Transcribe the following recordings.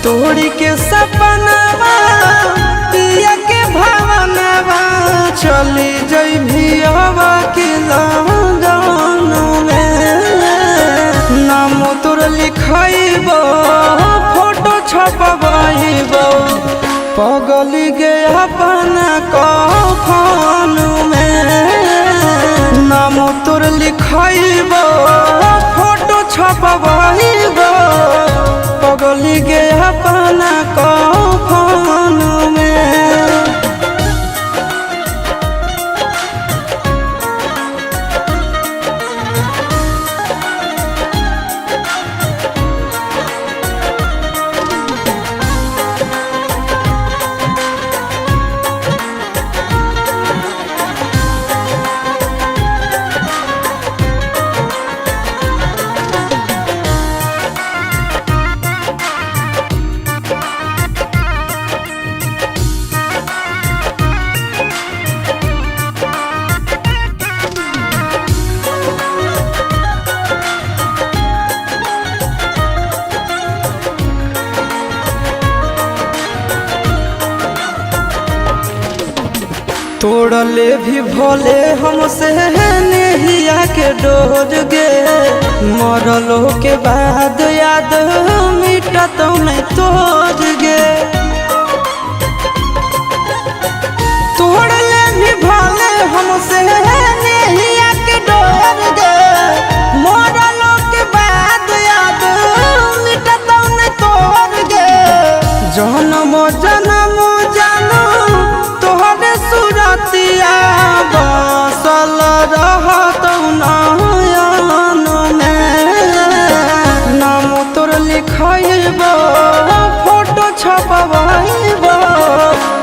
तोड़ी के सपनावा पिया के भावनावा चली जइभी हवा के लगन में। नाम तोर लिखाइबो फोटो छपवाइबो पगली गे अपना कफन में। नाम तोर लिखाइबो फोटो छपवाइबो पगली गे अपना कफन में। तोड़ले भी भोले हमसे नेहिया के डोर गे। मरलो के बाद याद मिटा तो नहीं तोड़ गे। तोड़ले भी भोले हमसे नेहिया के डोर गे। मरलो के बाद याद मिटा तो नहीं तोड़ गे। जन्म जन्म जानो तोहरे सुरतिया बसल रहत नयन में। नाम तोर लिखाइबो फोटो छपवाइबो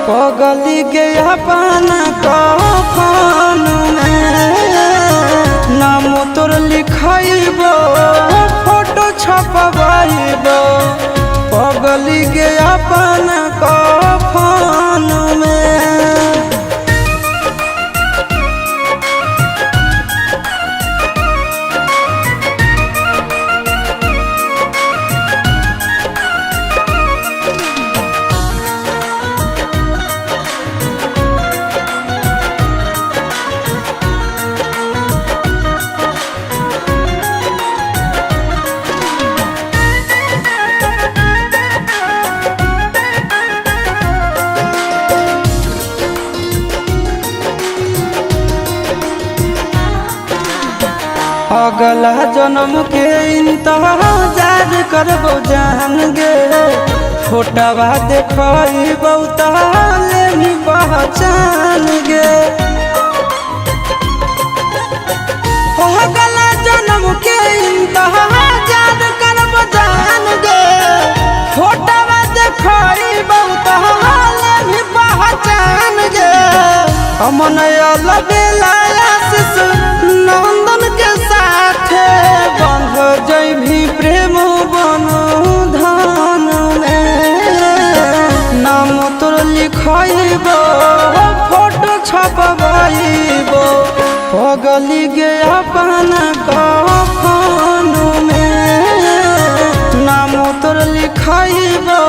पगली गे अपना कफन में। नाम तोर लिखाइबो फोटो छपवाइबो पगली गे अपना कफन में। अगला जन्म के इंतजार करबो जान गे। फोटवा देखइबो ताले भी पहचान गे। अगला जन्म के इंतजार करबो जान गे। फोटवा देखइबो ताले भी पहचान गे। अमन अलबेला आशीष नंदन के साथे बंध जइभी प्रेम बंधन में। नाम तोर लिखाइबो फोटो छपवाइबो पगली गे अपना कफन में। नाम तोर लिखाइबो